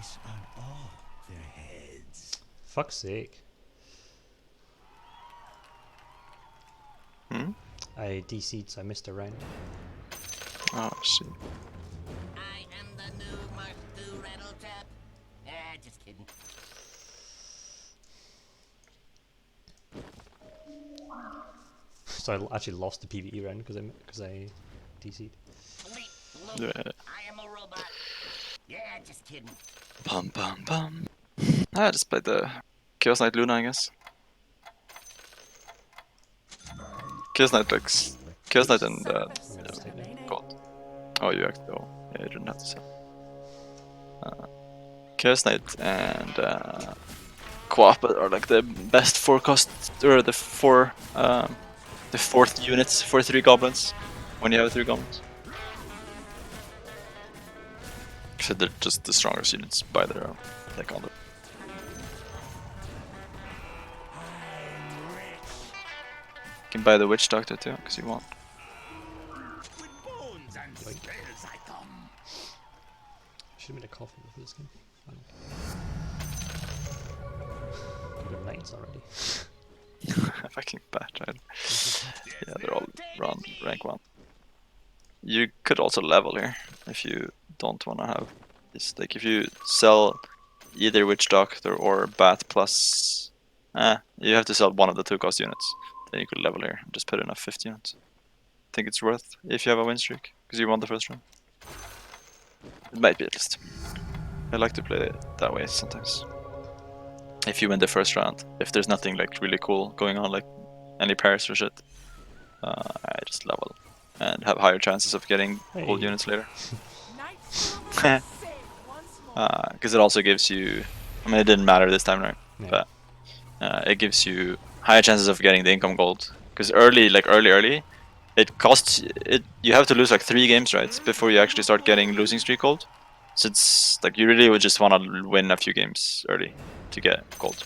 price on all their heads. Fuck's sake. Hmm? I DC'd, so I missed a round. Oh shit. I am the new Mark II Rattle Tap. Just kidding. So I actually lost the PvE round because I DC'd. Sweet Yeah. I am a robot. Yeah, just kidding. Bum bum bum. I just played the Chaos Knight Luna, I guess. Chaos Knight looks. Chaos Knight and I'm gonna just take that. Gold. Oh, you actually. Oh, yeah, you didn't have to sell. Chaos Knight and Co-op are like the best forecast, or the fourth units for 3 goblins when you have 3 goblins. So they're just the strongest units by their own, like on the. You can buy the Witch Doctor too, because you want. With bones and spells I come. Should have made a coffee before this game. Could have knights already. Fucking bad, right? Yeah, they're all rank 1. You could also level here if you don't want to have this. Like if you sell either Witch Doctor or Bat plus, you have to sell one of the 2 cost units. Then you could level here and just put in a 50 units. I think it's worth if you have a win streak because you won the first round. It might be at least. I like to play it that way sometimes. If you win the first round, if there's nothing like really cool going on, like any pairs or shit, I just level and have higher chances of getting gold units later. Because it also gives you, I mean, it didn't matter this time, right? Yeah. But it gives you higher chances of getting the income gold. Because early, it costs it. You have to lose like 3 games, right, before you actually start getting losing streak gold. So it's like you really would just want to win a few games early to get gold.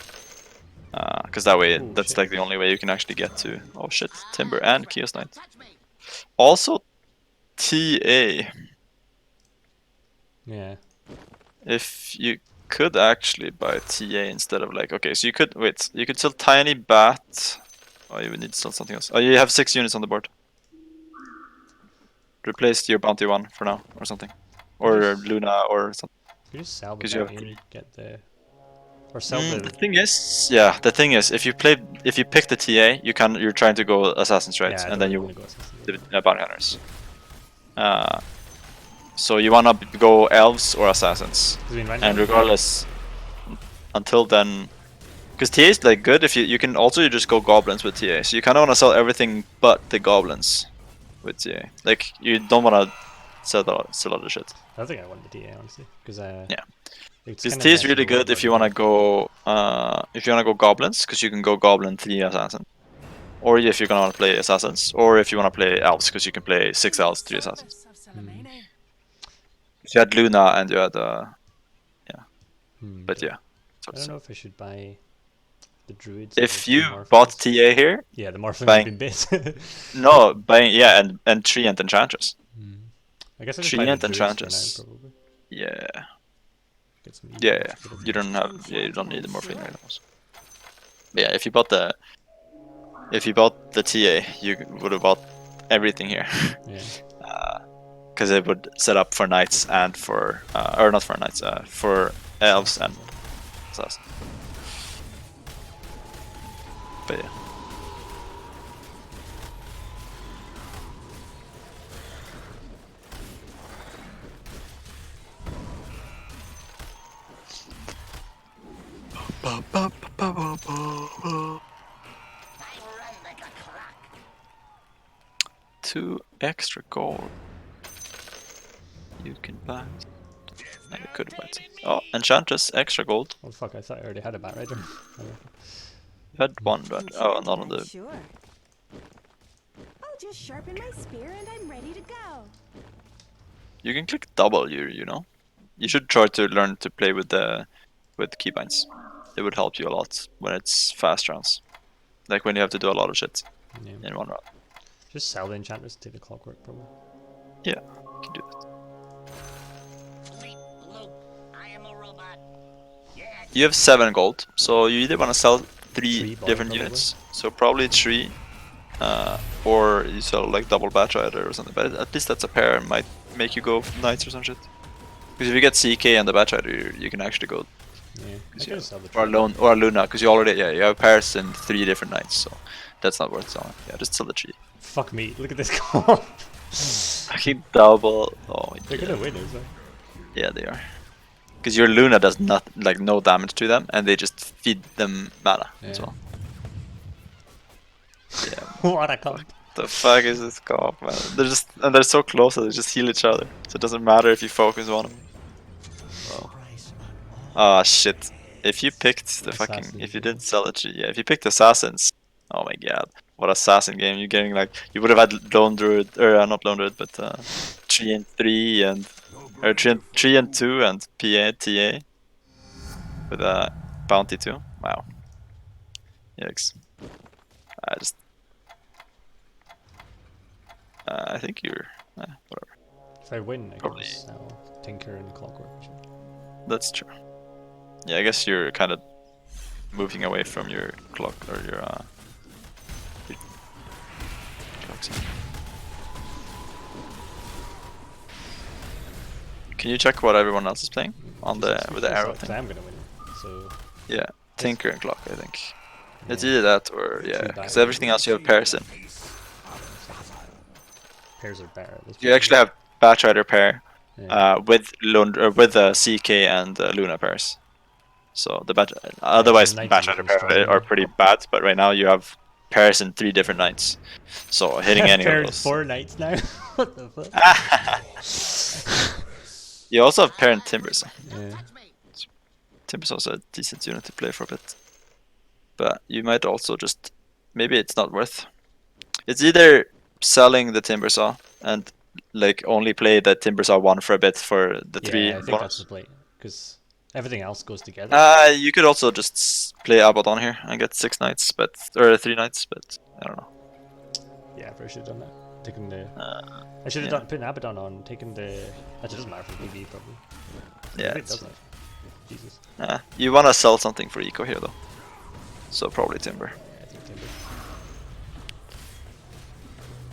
Because that way, that's shit. like the only way you can actually get to. Oh shit, Timber and Chaos Knight. Also, TA. Yeah. If you could actually buy TA instead of like, okay, so you could sell Tiny Bat. Oh, you would need to sell something else. Oh, you have 6 units on the board. Replace your bounty 1 for now, or something, or Luna, or something. You just sell the 'Cause you have bounty and get the, or sell the. The thing is, if you pick the TA, you're trying to go assassins, right? Yeah, I and don't then really you wanna go assassins. the bounty hunters. So you wanna go elves or assassins, and regardless, until then, because TA is like good if you can also just go goblins with TA. So you kind of want to sell everything but the goblins with TA. Like you don't want to sell other shit. I don't think I want the DA honestly, because Yeah. it's Because kind TA of is really good if you want to go goblins, because you can go goblin 3 assassin, or if you're gonna want to play assassins, or if you want to play elves, because you can play 6 elves, 3 assassins. If you had Luna and you had but yeah. I don't know if I should buy the druids. If or you the Morphlings. bought TA here, Yeah, the Morphling buying- have been bit. no, buying and Treant Enchantress. I guess I just buy the Treant druids for now, Enchantress. probably. Yeah. Get some Yeah, bit of you don't have. Yeah, you don't need the Morphling items. But yeah, if you bought the TA, you would have bought everything here. Yeah. Because it would set up for knights and for or not for knights, for elves and assassins. But yeah. I run like a clock. 2 extra gold. You can buy. I could buy it. Oh, Enchantress, extra gold. Oh fuck! I thought I already had a Bat Rider. You had 1, but oh, not on the. Sure. I'll just sharpen my spear and I'm ready to go. You can click W, you know. You should try to learn to play with keybinds. It would help you a lot when it's fast rounds. Like when you have to do a lot of shit Yeah. in one round. Just sell the Enchantress to the Clockwork, probably. Yeah, you can do that. Bleep bloop. I am a robot. you have 7 gold, so you either want to sell three Three different probably. units, so probably 3, or you sell like double Bat Rider or something. But at least that's a pair, might make you go knights or some shit. Because if you get CK and the Bat Rider, you can actually go Yeah, I could just sell the or tree. Lone or Luna, because you already you have pairs in 3 different knights, so that's not worth selling. Yeah, just sell the tree. Fuck me, look at this comp. Fucking double. Oh my They're god. gonna win, is it? Yeah, they are. Because your Luna does not like no damage to them, and they just feed them mana as Yeah. well. Yeah. What a comp. The fuck is this comp, man? They're so close that they just heal each other, so it doesn't matter if you focus on them. Oh. Ah shit. If you picked the fucking, Assassin, if you yeah. didn't sell it, yeah, if you picked assassins, oh my god, what assassin game! You're getting like, you would have had lone druid, or not lone druid, but 3 and 3 and or 3 and 2 and PA TA with a bounty too. Wow. Yikes. I think you're whatever. If I win, I can Probably. just sell Tinker and Clockwork. and shit. That's true. Yeah, I guess you're kind of moving away from your clock or your clocks. Can you check what everyone else is playing on the with the arrow Because thing? I'm gonna win. So Yeah, Tinker and Clock, I think. It's Yeah. either that or yeah, because everything else you have pairs in. pairs are better. Let's You put actually have Bat Rider pair Yeah. with with CK and Luna pairs. So the otherwise Knights Bat are Rider pretty pair strong, are yeah. pretty bad, but right now you have pairs in 3 different knights. So hitting any of pairs those. 4 knights now. What the fuck? You also have pair in Timbers. Yeah. Timbers also a decent unit to play for a bit. But you might also just, maybe it's not worth. It's either selling the Timbersaw and like only play the Timbersaw 1 for a bit for the 3 Yeah, I think that's bonus. the play. Because everything else goes together. You could also just play Abaddon here and get 6 knights, or 3 knights, but I don't know. Yeah, I probably should have done that. Taking the. I should have yeah. done put an Abaddon on, taking the. Actually, it doesn't matter for PV probably. Yeah, Maybe it it's, doesn't. Jesus. you wanna sell something for eco here though, so probably Timber. Yeah, I think Timber.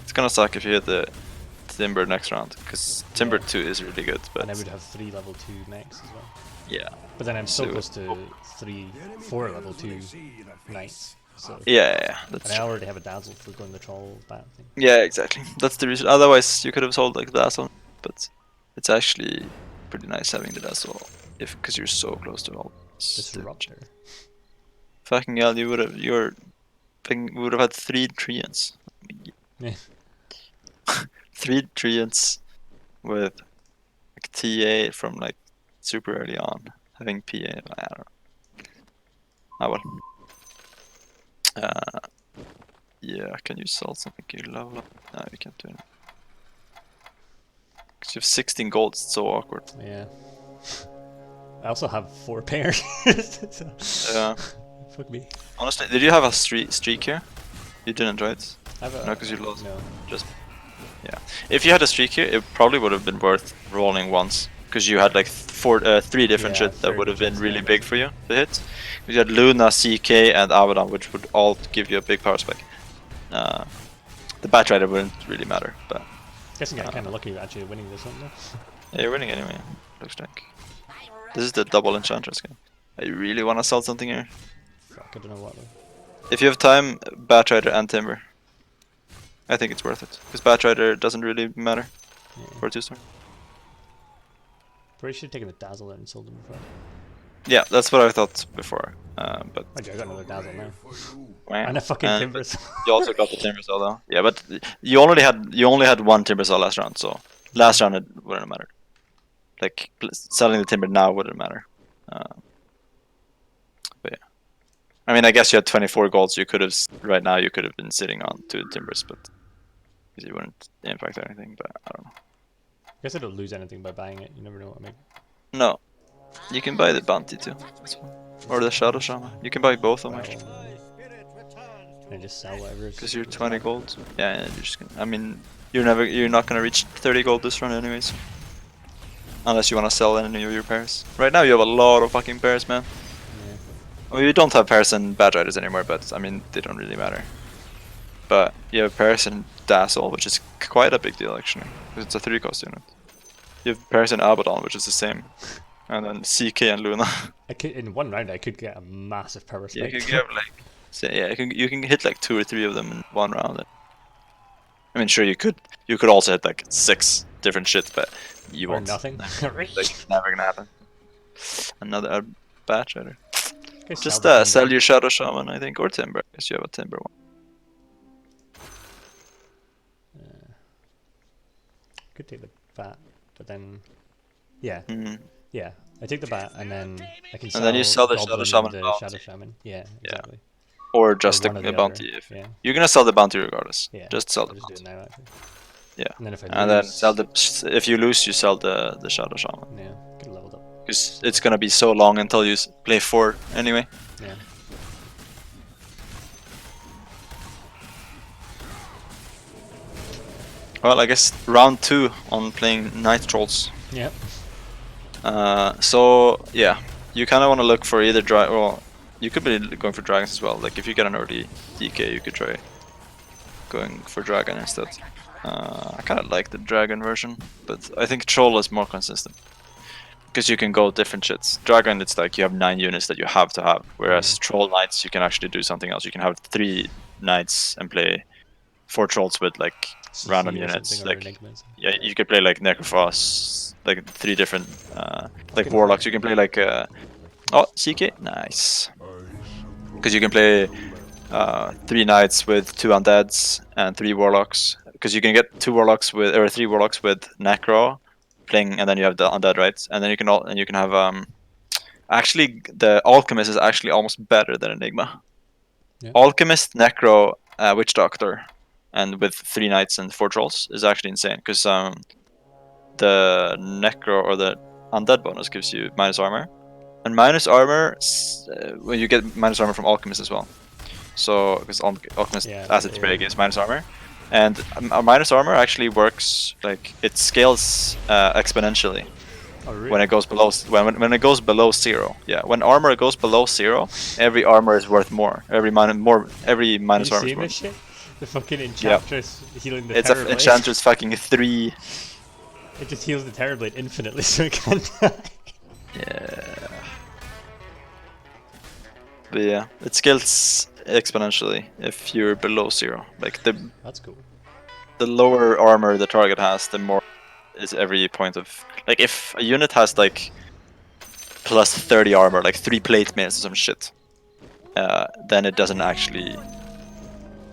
It's gonna suck if you hit the Timber next round, because Timber 2 is really good, but And I would have 3 level 2 mechs as well. yeah. But then I'm so So- close to 4 level 2 knights. So. Yeah, that's And I true. already have a dazzle for going the troll bat thing. Yeah, exactly. That's the reason. Otherwise, you could have sold like the Dazzle, but it's actually pretty nice having the Dazzle, because you're so close to all. Disruptor. Fucking hell, you would have had 3 treants. Yeah. 3 treants with like TA from like super early on, having PA. I don't know. Ah well. Yeah, can you sell something you level up? No, you can't do it. Because you have 16 gold, it's so awkward. Yeah. I also have 4 pairs. So- Yeah. Fuck me. Honestly, did you have a streak here? You didn't, right? I have a, No, 'cause you lost. No. Just yeah. If you had a streak here, it probably would have been worth rolling once, because you had like 3 different Yeah, shit that would have been different really spells. big for you to hit. You had Luna, CK, and Abaddon, which would all give you a big power spike. The Bat Rider wouldn't really matter, but Guessing I'm kind of lucky actually winning this one though. yeah, you're winning anyway. Looks like this is the double Enchantress game. I really want to sell something here. Fuck, I don't know what though. If you have time, Bat Rider and Timber. I think it's worth it, because Bat Rider doesn't really matter Yeah. for a 2-star. Probably should have taken the dazzle and sold them before. Yeah, that's what I thought before. But I got another dazzle now. Wah. And a fucking And timbers. you also got the Timbersaw though. Yeah, but you only had 1 Timbersaw last round, so last round it wouldn't matter. Like selling the timber now wouldn't matter. But yeah, I mean, I guess you had 24 golds. You could have right now. You could have been sitting on 2 timbers, but you wouldn't impact anything. But I don't know. I guess I don't lose anything by buying it. You never know what I make. No, you can buy the bounty too, or the Shadow Shaman. You can buy both of them actually. And just sell whatever. Because you're 20 gold. Yeah, you're just gonna, I mean, you're not gonna reach 30 gold this run anyways. Unless you wanna sell any of your pairs. Right now you have a lot of fucking pairs, man. Well, you don't have Paris and Bad Riders anymore, but I mean, they don't really matter. But you have Paris and Dazzle, which is quite a big deal actually, because it's a 3-cost unit. You have Paris and Abaddon, which is the same, and then CK and Luna. I could, in one round, I could get a massive power Yeah, spike. you can get like, so yeah, you can hit like 2 or 3 of them in one round. I mean, sure, you could also hit like 6 different shit, but you Or won't. nothing. Like, never gonna happen. Another Batch Rider. Okay, Just the sell Timber. your Shadow Shaman, I think, or Timber. I guess you have a Timber one. Could take the bat, but then, yeah, Mm. yeah. I take the bat, and then I can sell. And then you sell the Goblin Shadow Shaman and the bounty. Shadow Shaman. Yeah, exactly. Or just one or a the bounty. other, If yeah. you're gonna sell the bounty regardless, Yeah. just sell I'll the just do it bounty. now, actually. Yeah. And then if I And lose, then sell the. If you lose, you sell the Shadow Shaman. Yeah, get leveled up. Because it's gonna be so long until you play 4 anyway. Yeah. Well, I guess round 2 on playing Night Trolls. Yep. So yeah, you kind of want to look for either well, you could be going for dragons as well. Like if you get an early DK, you could try going for dragon instead. I kind of like the dragon version, but I think troll is more consistent because you can go different shits. Dragon, it's like you have 9 units that you have to have, whereas troll knights, you can actually do something else. You can have 3 knights and play 4 trolls with like random CC or units. something, or Like enigmas. yeah, you could play like Necrophos, like 3 different like Fucking warlocks. You can play like oh, CK, nice. Because you can play 3 knights with 2 undeads and 3 warlocks. Because you can get 2 warlocks with, or 3 warlocks with necro playing, and then you have the undead, right? And then you can have actually the alchemist is actually almost better than enigma. Yeah. Alchemist, necro, witch doctor, and with 3 knights and 4 trolls is actually insane. Because the necro or the undead bonus gives you minus armor. And minus armor, well, you get minus armor from Alchemist as well. So, because Alchemist as its break is minus armor. And minus armor actually works, like, it scales exponentially. Oh, really? When it goes below, when it goes below 0. Yeah, when armor goes below 0, every armor is worth more. Every minus armor Are is you worth seeing more. this shit? The fucking Enchantress healing the It's Terror a Blade. Enchantress fucking 3. It just heals the Terror Blade infinitely, so it can't die. Yeah. But yeah, it scales exponentially if you're below 0. Like That's cool. the lower armor the target has, the more is every point of, like, if a unit has like plus 30 armor, like 3 plate mails or some shit, then it doesn't actually,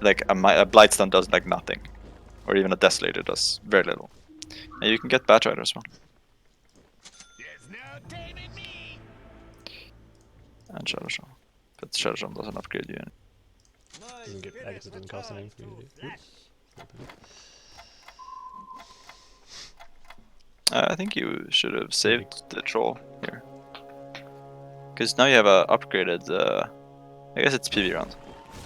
like a Blightstone does like nothing, or even a Desolator does very little. And you can get Bat Rider as well. And Shadow Shaman. But Shadow Shaman doesn't upgrade you. I guess it didn't cost anything for you to do. I think you should have saved the troll here. Because now you have a upgraded, I guess it's PV round.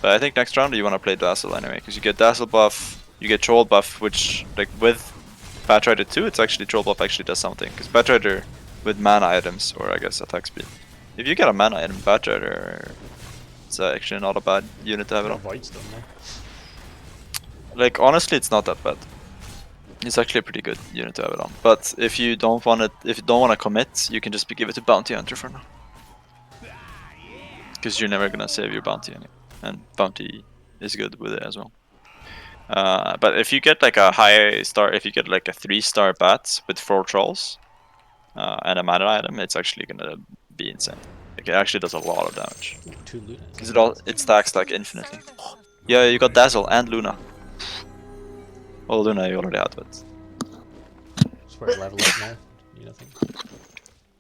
But I think next round you want to play Dazzle anyway, because you get Dazzle buff, you get Troll buff, which, like, with Bat Rider 2, it's actually Troll buff actually does something. Because Bat Rider with mana items, or I guess attack speed. If you get a mana item, Bat Rider, it's actually not a bad unit to have it on. Void's done now. Like, honestly, it's not that bad. It's actually a pretty good unit to have it on. But if you don't want it, if you don't want to commit, you can just give it to Bounty Hunter for now. Because you're never gonna save your bounty anyway, and bounty is good with it as well. But if you get like a high star, if you get like a 3-star bat with 4 trolls and a mana item, it's actually gonna be insane. Like, it actually does a lot of damage. 2 Luna. Because it stacks like infinitely. Yeah, you got Dazzle and Luna. Well, Luna you already had, but Just where level up now. You know, think.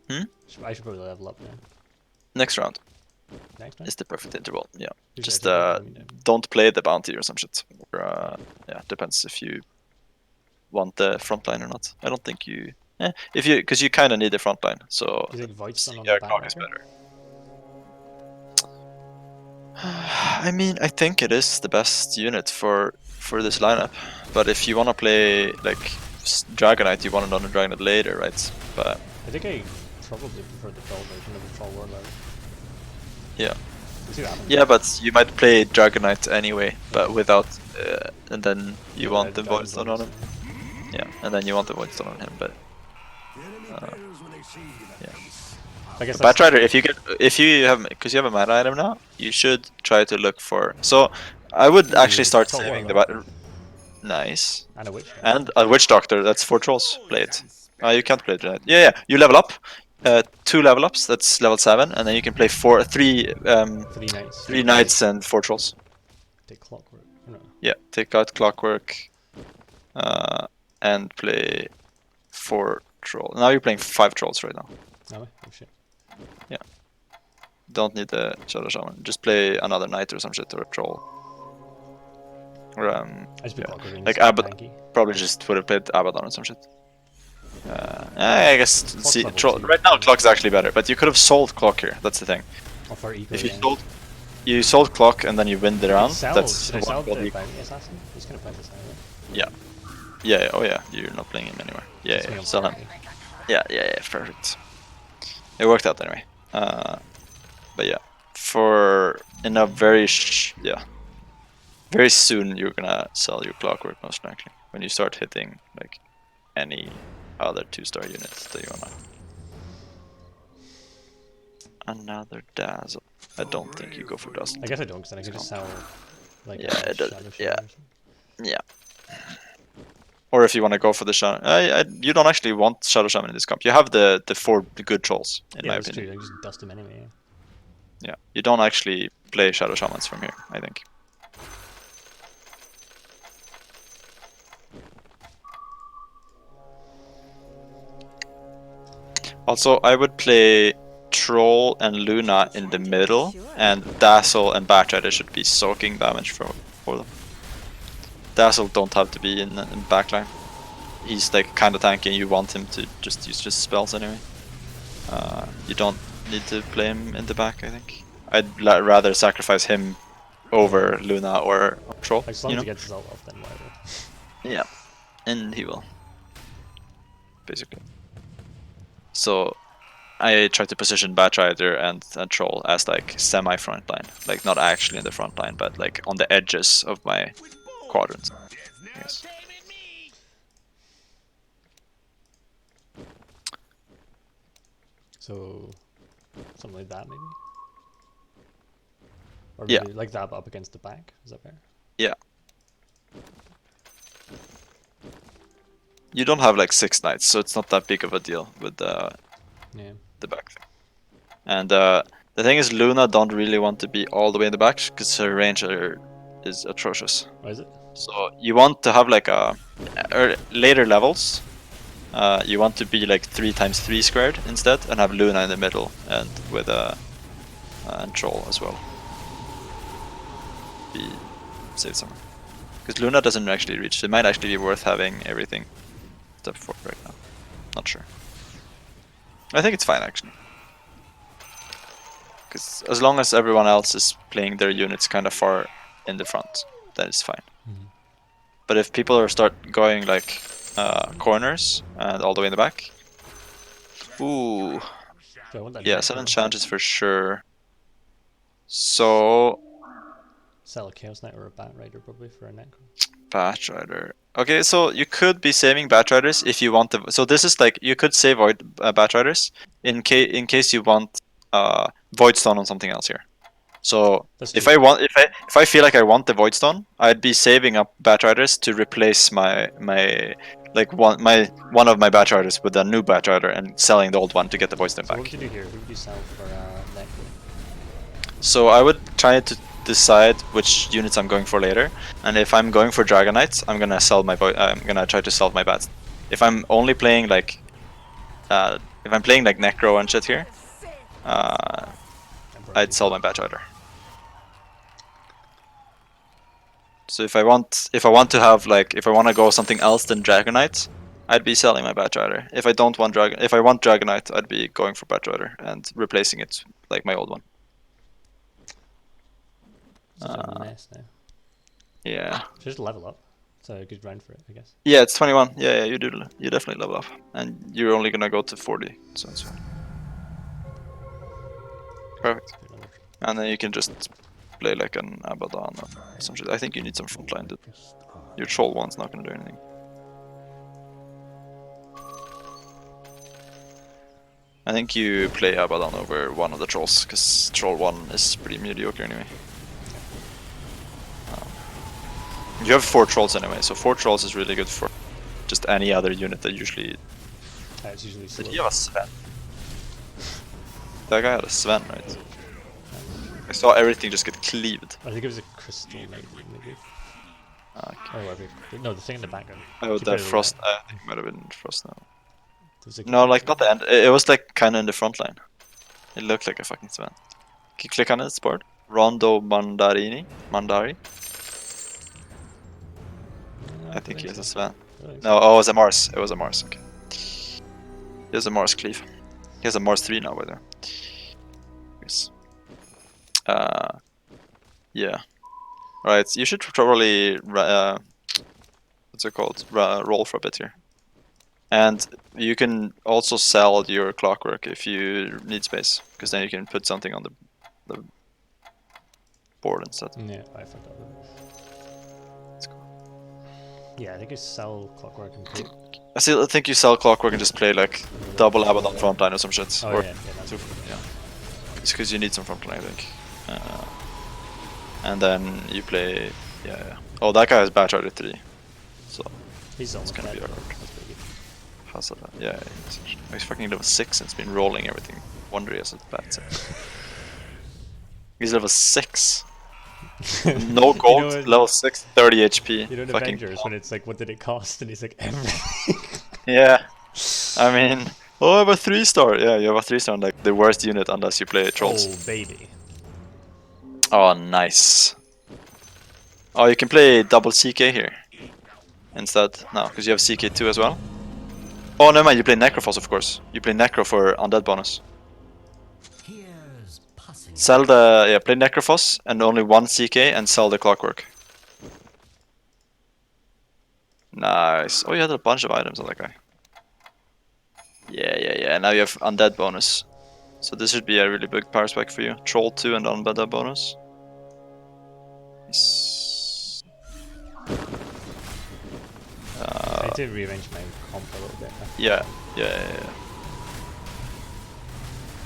Hmm? I should probably level up now. next round Next time. is the perfect interval. Yeah, Who's just that doing? don't play the bounty or some shit. Or, yeah, depends if you want the frontline or not. I don't think you. If you, because you kind of need the frontline. So Do you think Void's done on yeah, the Cog is backpacker? better. I mean, I think it is the best unit for this lineup. But if you want to play like Dragonite, you want it on the Dragonite later, right? But I think I probably prefer the troll version of the troll warlord. Yeah. We'll see what happens. Yeah, but you might play Dragonite anyway, but without, and then you Yeah, want the Dragon Void Stone on Blades, him. Yeah, and then you want the Void Stone on him, but yeah. I guess Bat that's Rider, if you have, because you have a mana item now, you should try to look for. So I would actually start Troll saving the Warlock. Nice. And a witch. And a Witch Doctor, that's 4 trolls. Play it. You can't play it. Yeah, you level up. 2 level ups, that's level 7, and then you can play 3 3 knights. knights and 4 trolls. Take clockwork. No. Yeah, take out Clockwork and play 4 troll. Now you're playing 5 trolls right now. Oh shit. Don't need the Shadow Shaman. Just play another knight or some shit or a troll. Or I just put clockwork in. like so Abbott. tanky. Probably just would have played Abaddon or some shit. I guess see, level troll, 2. right now Clock is actually better, but you could have sold Clock here. That's the thing. Or for eco, If you yeah. sold Clock and then you win the round, Sell, that's should I sell what the you- bounty assassin? He's gonna play this now, right? yeah. Oh yeah, you're not playing him anywhere. Yeah, It's me yeah, on sell him. party. Yeah, perfect. It worked out anyway. But yeah, for in a very very soon you're gonna sell your Clockwork most likely when you start hitting like any other 2-star units that you wanna. Another Dazzle. I don't think you go for Dazzle. I guess I don't, because then I can just sell like Yeah, it does- Shadow yeah. Shield or something. Yeah. Or if you want to go for the Shadow, you don't actually want Shadow Shaman in this comp. You have the 4 good trolls, in Yeah, my that's opinion. true. I just dust him anyway. Yeah. Yeah, you don't actually play Shadow Shamans from here, I think. Also, I would play Troll and Luna in the middle, and Dazzle and Batrider should be soaking damage for them. Dazzle don't have to be in backline. He's like kind of tanky, and you want him to just use just spells anyway. You don't need to play him in the back, I think. I'd rather sacrifice him over Luna or Troll. Like, as long you as know? he gets his ult off, then whatever. Yeah, and he will. Basically. So I try to position Batrider and Troll as like semi-front line. Like not actually in the front line, but like on the edges of my quadrant. Yes. So, something like that maybe? Or Yeah. maybe like that, but up against the back? Is that fair? Yeah. You don't have like 6 knights, so it's not that big of a deal with Yeah. the back thing. And the thing is, Luna don't really want to be all the way in the back because her range is atrocious. Or is it? So you want to have like later levels. You want to be like 3x3 squared instead, and have Luna in the middle, and with and Troll as well. Be save some, because Luna doesn't actually reach. It might actually be worth having everything step 4 right now. Not sure. I think it's fine actually, because as long as everyone else is playing their units kind of far in the front, then it's fine. Mhm. But if people start going like corners and all the way in the back, ooh, So I want that yeah, necro. 7 chances for sure. So Sell a Chaos Knight or a Bat Rider probably for a necro. Batrider. Okay, so you could be saving Batriders if you want the. So this is like you could save Batriders in case you want Void Stone on something else here. So That's if true. I feel like I want the Void Stone, I'd be saving up Batriders to replace my one of my Batriders with a new Batrider and selling the old one to get the Void Stone So back. what would you do here? Who would you sell for necro? So I would try to decide which units I'm going for later, and if I'm going for Dragonite, I'm gonna sell my I'm gonna try to sell my bats. If I'm only playing like if I'm playing like Necro and shit here, I'd sell my Batrider. So if I want to have like if I want to go something else than Dragonite, I'd be selling my Batrider. If I don't want if I want Dragonite, I'd be going for Batrider and replacing it like my old one. It's just a mess now. Yeah. So just level up. It's a good round for it, I guess. Yeah, it's 21. Yeah, you definitely level up, and you're only gonna go to 40, so that's fine. Perfect. And then you can just play like an Abaddon or some shit. I think you need some frontline. Your troll one's not gonna do anything. I think you play Abaddon over one of the trolls, because troll 1 is pretty mediocre anyway. You have 4 trolls anyway, so 4 trolls is really good for just any other unit that usually... It's usually slow. Did you have a Sven? That guy had a Sven, right? I saw everything just get cleaved. I think it was a crystal, maybe. Okay. Or whatever. No, the thing in the background. Oh, Keep that it frost. away. I think it might have been frost now. There's a- No, like not the end. It was like kind of in the front line. It looked like a fucking Sven. Can you click on its board? Rondo Mandari. I think he has a Sven. No, oh, it was a Mars. It was a Mars. Okay. He has a Mars cleave. He has a Mars 3 now, by the way. Yes. Yeah. Right. You should probably what's it called? Roll for a bit here. And you can also sell your clockwork if you need space, because then you can put something on the board instead. Yeah, I forgot that. That's cool. Yeah, I think you sell clockwork and play. I think you sell clockwork and just play like double Abaddon frontline or some shit. Oh or yeah, that's two, yeah. It's because you need some frontline, I think. And then you play, yeah. Oh, that guy has Batrider 3, so he's it's almost gonna dead. be hard. That's pretty good. How's that? Yeah, he's fucking level 6 and it's been rolling everything. Wonder he has a bad set. He's level 6. No gold, You know, level 6, 30 HP. You know in fucking Avengers when it's like, what did it cost? And he's like, everything. Yeah, I mean, oh, I have a 3-star. Yeah, you have a 3-star, like the worst unit unless you play trolls. Oh, baby. Oh, nice. Oh, you can play double CK here instead. No, because you have CK2 as well. Oh, never mind, you play Necrophos, of course. You play Necro for Undead bonus. Here's pussing. Sell the... yeah, play Necrophos and only 1 CK and sell the Clockwork. Nice. Oh, you had a bunch of items on that guy. Yeah. Now you have Undead bonus. So this should be a really big power spec for you. Troll 2 and Undead bonus. Nice. I did rearrange my comp a little bit. Yeah.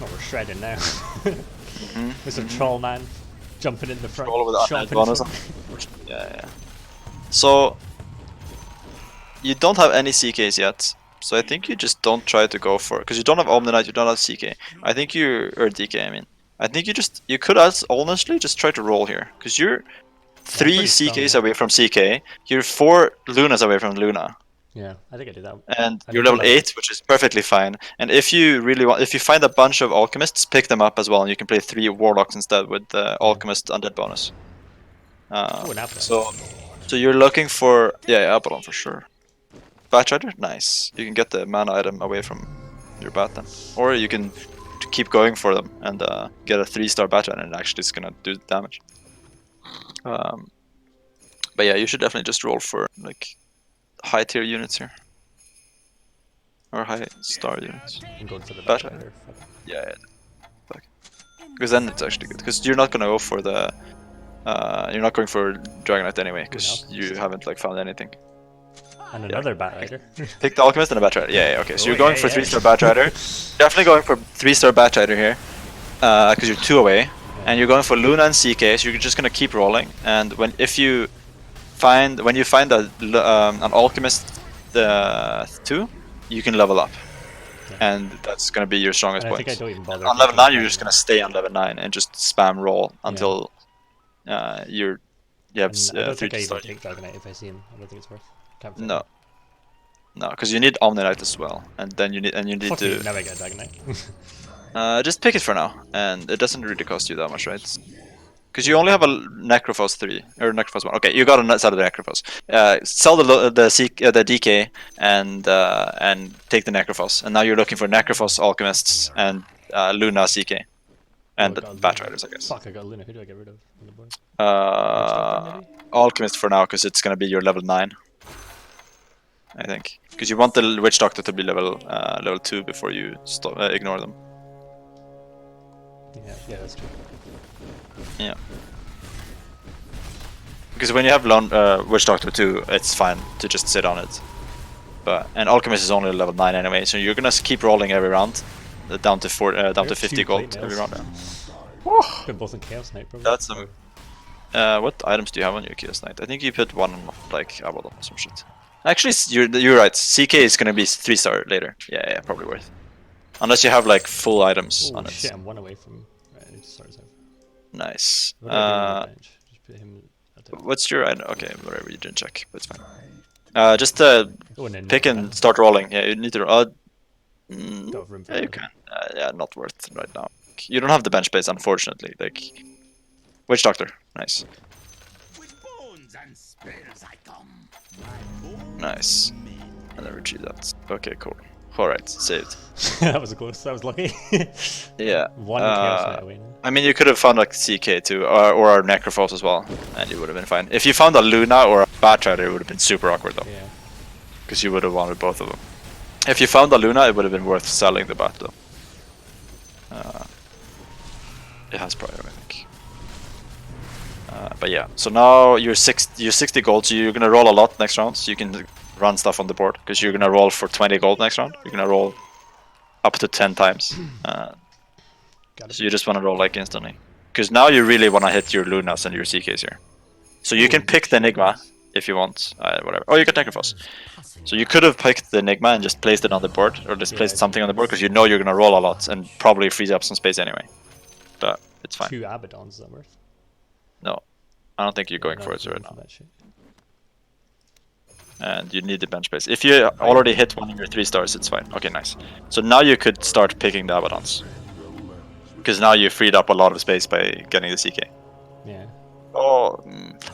Oh, we're shredding now. Mm-hmm. With some troll man jumping in the front. Troll with Undead chomping bonus. some- Yeah. So you don't have any CKs yet. So I think you just don't try to go for, because you don't have Omni-Knight, you don't have CK. I think you, or DK, I mean. I think you could honestly just try to roll here, because you're 3 pretty strong, CKs yeah. away from CK, you're 4 Lunas away from Luna, Yeah, I think I did that. and I you're think level you're 8, which is perfectly fine. And if you really want, if you find a bunch of Alchemists, pick them up as well, and you can play 3 Warlocks instead with the Alchemist Undead bonus. Oh, an Abaddon. So you're looking for, yeah, Abaddon for sure. Batrider? Nice. You can get the mana item away from your bat then. Or you can keep going for them and get a 3-star Batrider and actually it's gonna do damage. But yeah, you should definitely just roll for like high tier units here. Or high star units. I'm going for the Better. Batrider. Yeah. Because then it's actually good. Because you're not gonna go for the... you're not going for Dragon Knight anyway, because you haven't like found anything. And another Batrider. Pick the Alchemist and a Batrider. Yeah, okay. So Oh, you're going yeah, for yeah. 3-star Batrider. Definitely going for 3-star Batrider here, because you're 2 away, and you're going for Luna and CK. So you're just gonna keep rolling. And when you find an Alchemist 2, you can level up, and that's gonna be your strongest And I point. think I don't even bother. On level taking 9, you're the just gonna stay on level 9 and just spam roll until you have And I don't 3 think I to even start. take Dragon Knight if I see him. I don't think it's worth. Can't fit No. him. No, because you need Omni-Knight as well, and then you need Fuck to me, never get Dragon Knight. just pick it for now, and it doesn't really cost you that much, right? Because you only have a Necrophos 3 or Necrophos 1. Okay, you got a sell the Necrophos. Sell the DK and take the Necrophos, and now you're looking for Necrophos Alchemists and Luna CK and Oh, I got Luna. Batriders, I guess. Fuck, I got Luna. Who do I get rid of on the board? Uh, Alchemist for now, because it's gonna be your level 9. I think, because you want the Witch Doctor to be level 2 before you ignore them. Yeah, that's true. Yeah. Because when you have Witch Doctor 2, it's fine to just sit on it. And Alchemist is only level 9 anyway, so you're gonna keep rolling every round, down to 50 gold every round. Put both in Chaos Knight, probably. That's what items do you have on your Chaos Knight? I think you put one on like Abaddon or some shit. Actually, you're right. CK is gonna be 3-star later. Yeah, probably worth. Unless you have like full items on it. Shit, I'm one away from stars over. Nice. What do I do on the bench? Just put him at the... What's your item? Okay, whatever, you didn't check, but it's fine. Just Oh, and then pick and start rolling. Yeah, you need to. Got room for Yeah, you it. can. Yeah, not worth right now. You don't have the bench space, unfortunately. Like, Witch Doctor, nice. With bones and spells I come. Nice. And then retrieve that. Okay, cool. Alright, saved. That was close. That was lucky. Yeah. One Chaos Knight away now. I mean, you could have found like CK too, or a Necrophos as well, and you would have been fine. If you found a Luna or a Batrider, it would have been super awkward though. Yeah. Because you would have wanted both of them. If you found a Luna, it would have been worth selling the Bat though. It has prior, I think. But yeah, so now you're 60 gold, so you're gonna roll a lot next round, so you can run stuff on the board, because you're gonna roll for 20 gold next round. You're gonna roll up to 10 times. So you just wanna roll like instantly. Because now you really wanna hit your Lunas and your CKs here. So you can pick the Enigma if you want, whatever. Oh, you got Necrophos. So you could have picked the Enigma and just placed it on the board, or just placed something on the board, because you know you're gonna roll a lot and probably freeze up some space anyway. But it's fine. 2 Abaddons, is that worth? No, I don't think you're going for it right now. And you need the bench space. If you already hit one of your 3 stars, it's fine. Okay, nice. So now you could start picking the Abaddons. Because now you freed up a lot of space by getting the CK. Yeah. Oh,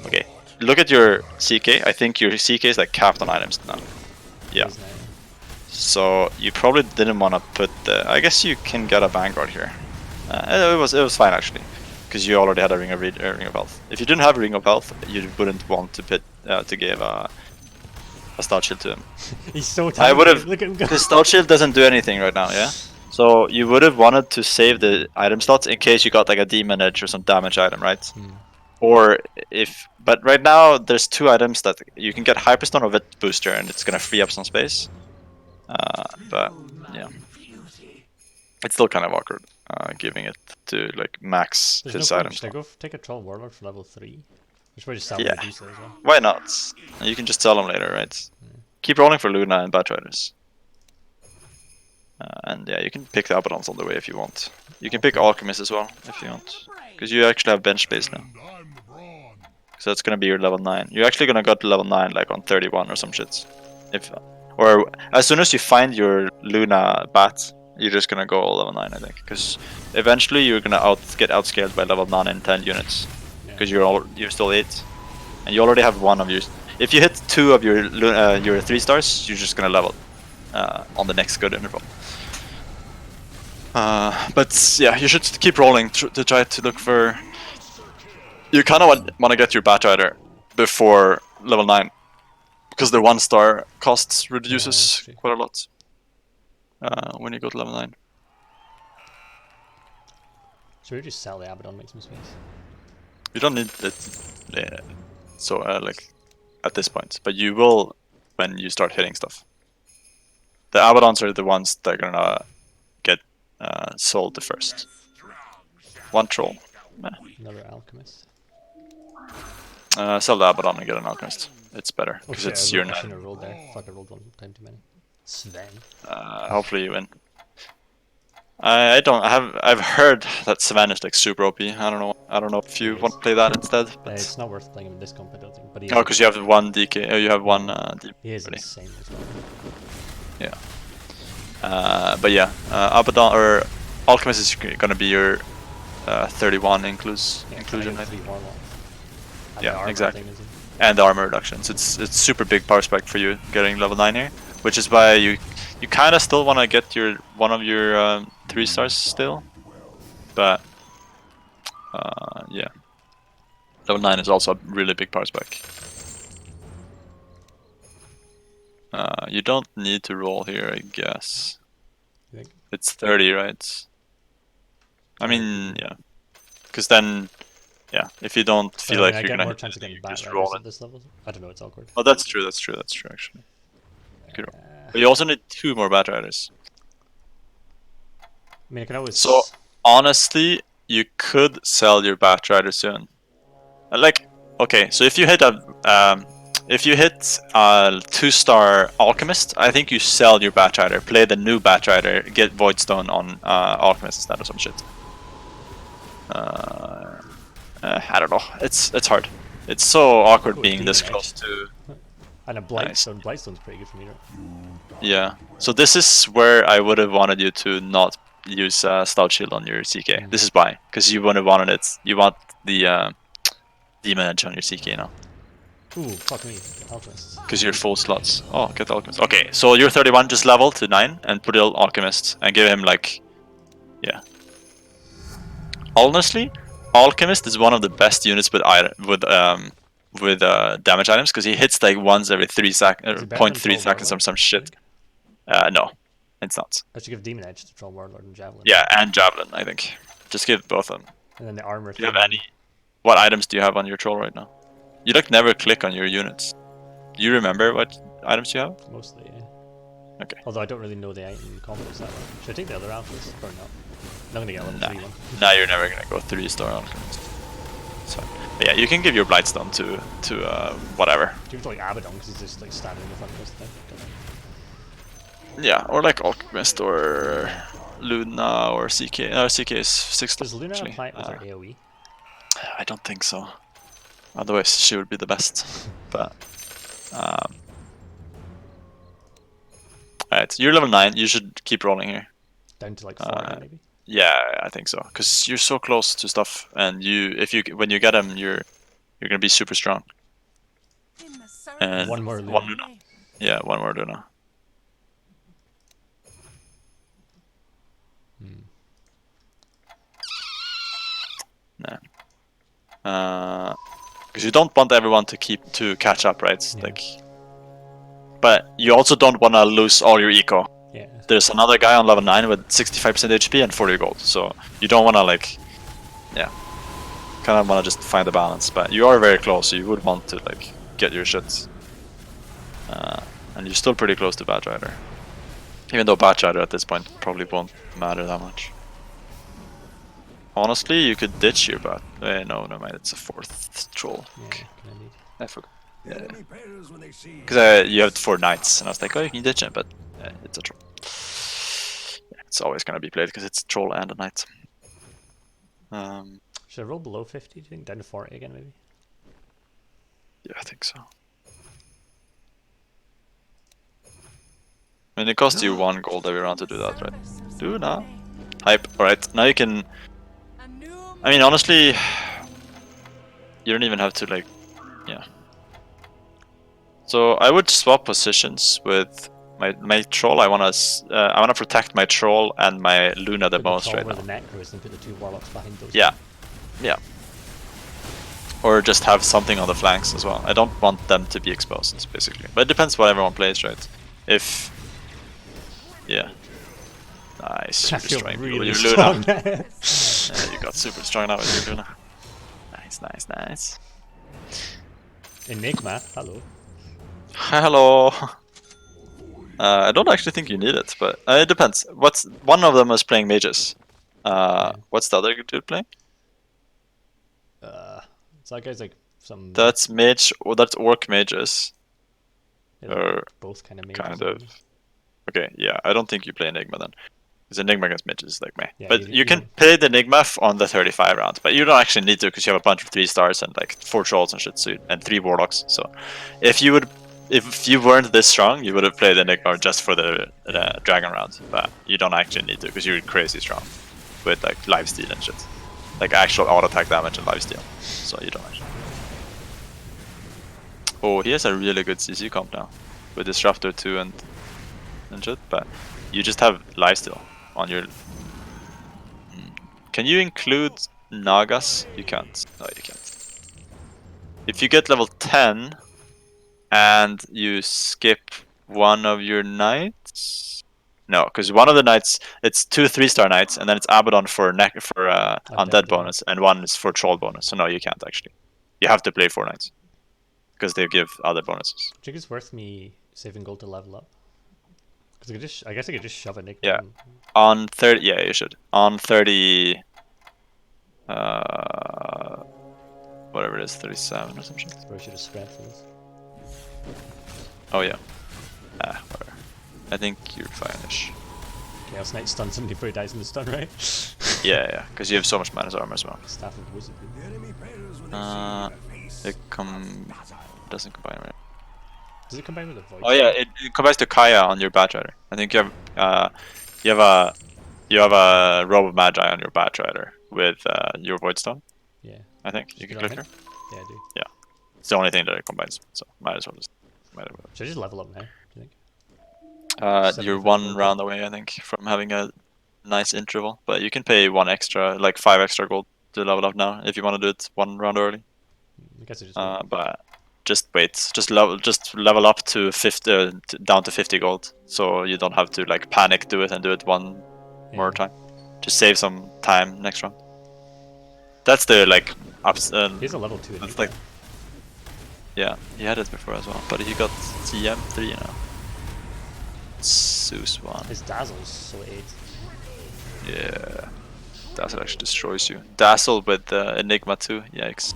okay. Look at your CK. I think your CK is like capped on items now. Yeah. So you probably didn't want to put the... I guess you can get a Vanguard here. It was fine actually, because you already had a Ring of Health. If you didn't have a Ring of Health, you wouldn't want to put to give a Stout Shield to him. He's so tired. I would have. Look at him go. The Stout Shield doesn't do anything right now, yeah. So you would have wanted to save the item slots in case you got like a Demon Edge or some damage item, right? Or if, but right now there's 2 items that you can get Hyperstone or Vet Booster, and it's gonna free up some space. But yeah, it's still kind of awkward giving it to like max his items. Should I go take a Troll Warlord for level 3? Which probably just sell Yeah. Medusa as well. Why not? You can just sell them later, right? Keep rolling for Luna and Batriders. And yeah, you can pick the Abaddons on the way if you want. You can pick Alchemist as well if you want, because you actually have bench space now. So that's gonna be your level 9. You're actually gonna go to level 9 like on 31 or some shit. Or as soon as you find your Luna Bat, you're just gonna go level 9, I think, because eventually you're gonna get outscaled by level 9 and 10 units, because you're still 8, and you already have one of your. If you hit 2 of your 3 stars, you're just gonna level on the next good interval. But yeah, you should keep rolling to try to look for. You kind of want to get your Batrider before level 9, because the 1-star costs reduces quite a lot when you go to level 9. Should we just sell the Abaddon, make some space? You don't need it, so like at this point, but you will when you start hitting stuff. The Abaddons are the ones that are gonna get sold the first. 1 troll. Another Alchemist. Sell the Abaddon and get an Alchemist. It's better because it's your. I shouldn't have rolled there. Fuck, I rolled 1 time too many. Sven. Hopefully you win. I don't. I've heard that Sven is like super OP. I don't know if you want to play that instead. But It's not worth playing him in this comp, I don't think. But oh, because you have 1 DK. Oh, you have 1 DP. he is insane as well. Yeah. But yeah, Abaddon or Alchemist is gonna be your 31 inclusion, I think. Yeah, exactly. And the armor reduction. So it's super big power spike for you getting level 9 here, which is why you kind of still want to get one of your 3 stars still, but yeah, level 9 is also a really big power spike. You don't need to roll here, I guess. You think? It's 30, right? I mean, yeah. Because then, yeah, if you don't feel But I like mean, I you're get gonna more hit chance of anything, getting you just back roll riders it. at this level. I don't know, it's awkward. Oh, that's true, actually. Good roll. But you also need 2 more bat riders. I mean, I can always... So, honestly, you could sell your bat rider soon. Like, okay, so if you hit a 2-star alchemist, I think you sell your bat rider, play the new bat rider, get voidstone on alchemist instead or some shit. I don't know. It's hard. It's so awkward Go with being this Demon close Edge. to. And a Nice. Blightstone. Blightstone's pretty good for me, right? Yeah. So this is where I would have wanted you to not use Stout Shield on your CK. This is why, because you would have wanted it. You want the Demon Edge on your CK now. Ooh, fuck me. Alchemist. Because you're full slots. Oh, get the Alchemist. Okay, so you're 31, just level to 9 and put in Alchemist and give him like, yeah. Honestly, Alchemist is one of the best units with damage items because he hits like once every 3 seconds, Is it better than 0.3 Troll seconds or Warlord? some shit. No, it's not. I should give Demon Edge to Troll Warlord and Javelin. Yeah, and Javelin, I think. Just give both of them. And then the armor Do you have thing. any? What items do you have on your troll right now? You like never click on your units. Do you remember what items you have? Mostly, yeah. Okay. Although I don't really know the item combos that well. Should I take the other alphas or not? I'm not gonna get a level Nah. 3 one. Now you're never gonna go 3-star alchemist. So, but yeah, you can give your Blightstone to whatever. Give it to like Abaddon because he's just like standing in the front of us. Yeah, or like alchemist or Luna or CK. CK is 6. Does Luna actually. apply it with her AoE? I don't think so. Otherwise, she would be the best. But alright, you're level 9. You should keep rolling here. Down to like 40 maybe? Yeah, I think so. Because you're so close to stuff, and when you get them, you're gonna be super strong. And One more Luna. One Luna. Yeah, one more Luna. Nah. Because you don't want everyone to catch up, right? Yeah. Like, but you also don't want to lose all your eco. Yeah. There's another guy on level 9 with 65% HP and 40 gold, so you don't want to like, yeah, kind of want to just find the balance. But you are very close, so you would want to like get your shit. And you're still pretty close to Bat Rider, even though Bat Rider at this point probably won't matter that much. Honestly, you could ditch your Bat. No, never mind. It's a 4th troll. Yeah, can I need? I forgot. Yeah. Because you have 4 knights, and I was like, oh, you can ditch it, but it's a troll. Yeah, it's always gonna be played because it's a troll and a knight. Should I roll below 50? Do you think down to 40 again maybe? Yeah, I think so. I mean, it costs you 1 gold every round to do that, right? Do now. Hype. Alright, now you can... I mean, honestly, you don't even have to, like... Yeah. So, I would swap positions with my troll. I wanna protect my troll and my Luna the most right now. The necro is and put the 2 warlocks behind those. Yeah. Yeah. Or just have something on the flanks as well. I don't want them to be exposed, basically. But it depends what everyone plays, right? If... Yeah. Nice. I Super feel strong. really Your strong. Luna. Yeah, you got super strong now with your Luna. Nice, nice, nice. Enigma, hello. Hello. I don't actually think you need it, but it depends. One of them is playing mages. What's the other dude playing? So that guy's like some... That's mage, or that's orc mages. They're both kind of mages. Kind of. Okay, yeah, I don't think you play Enigma then. Because Enigma against mages is like meh. Yeah, but you you can play the Enigma on the 35 rounds, but you don't actually need to because you have a bunch of 3 stars and like 4 trolls and shit, so and 3 warlocks. So if you weren't this strong, you would have played Enigma just for the dragon round. But you don't actually need to because you're crazy strong with like lifesteal and shit, like actual auto attack damage and lifesteal. So you don't actually. Oh, he has a really good CC comp now with Disruptor 2 and shit, but you just have lifesteal on your... Can you include Nagas? You can't. No, you can't. If you get level 10 and you skip one of your knights, No, because one of the knights, it's 2 3-star knights, and then it's Abaddon for undead yeah. bonus, and one is for troll bonus. So no, you can't actually. You have to play 4 knights because they give other bonuses. Do you think it's worth me saving gold to level up? Because I guess I could just shove Enigma. Yeah. in. On 30, yeah, you should. On 30, whatever it is, 37 or something. I suppose I should have spread for this. Oh yeah. Whatever. I think you're fine-ish. Chaos Knight stun somebody before he dies in the stun, right? Yeah, because you have so much mana armor as well. Staff of Wizardry. It doesn't combine with it. Does it combine with a void? Oh yeah, it combines to Kaya on your Batrider. I think you have a robe of Magi on your Batrider with your Void Stone. Yeah. I think you can click here. Yeah, I do. Yeah, it's the only thing that it combines, so might as well just. Should I just level up now? Do you think? You're 75 one gold. round away, I think, from having a nice interval. But you can pay 1 extra, like 5 extra gold to level up now if you want to do it 1 round early. I guess I just. wait. But just wait, just level up to 50, down to 50 gold, so you don't have to like panic do it one more time. Just save some time next round. That's the like ups. He's a level 2 That's Enigma. like, yeah, he had it before as well, but he got TM3 now. Zeus 1. His Dazzle's so 8. Yeah, Dazzle actually destroys you. Dazzle with Enigma 2. Yikes.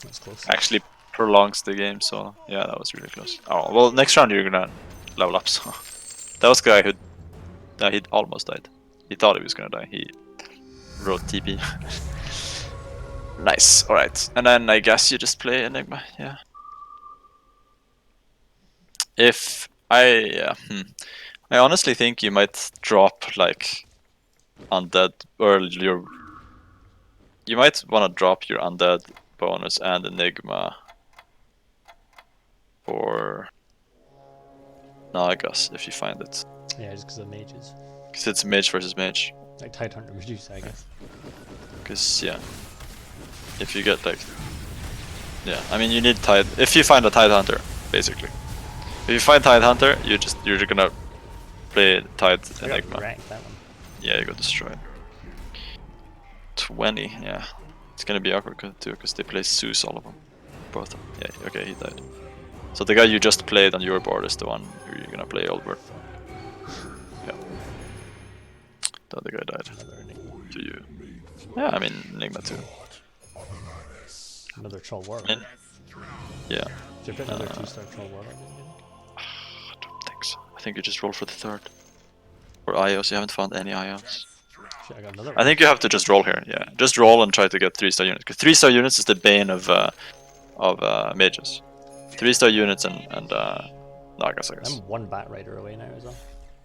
That's close. Actually prolongs the game, so yeah, that was really close. Oh well, next round you're gonna level up. So that was the guy who he almost died. He thought he was gonna die. He wrote TP. Nice. All right, and then I guess you just play Enigma. Yeah. If I I honestly think you might drop like Undead or you might want to drop your Undead bonus and Enigma for Nagas if you find it. Yeah, just because of mages. Because it's mage versus mage. Like Tidehunter Medusa, I guess. Because, yeah. If you get like... Yeah, I mean you need Tide... If you find a Tide Hunter, basically. If you find Tide Hunter, you're just gonna play Tide I got Enigma. ranked, that one. Yeah, you got destroyed. 20, yeah. It's gonna be awkward too, because they play Zeus all of them. Both. Yeah, okay, he died. So the guy you just played on your board is the one who you're gonna play Oldbird. Yeah. The other guy died. Another Enigma. To you. Yeah, I mean Enigma too. Another Troll Warlock. And, yeah. Should I put another 2-star Troll Warlock in, do you think? I don't think so. I think you just roll for the 3rd. Or IOs, you haven't found any IOs. Shit, I got another I one. think you have to just roll here, yeah. Just roll and try to get 3-star units. Because 3-star units is the bane of mages. 3-star units and Nagas, I guess. I'm 1 Bat Rider away now as well.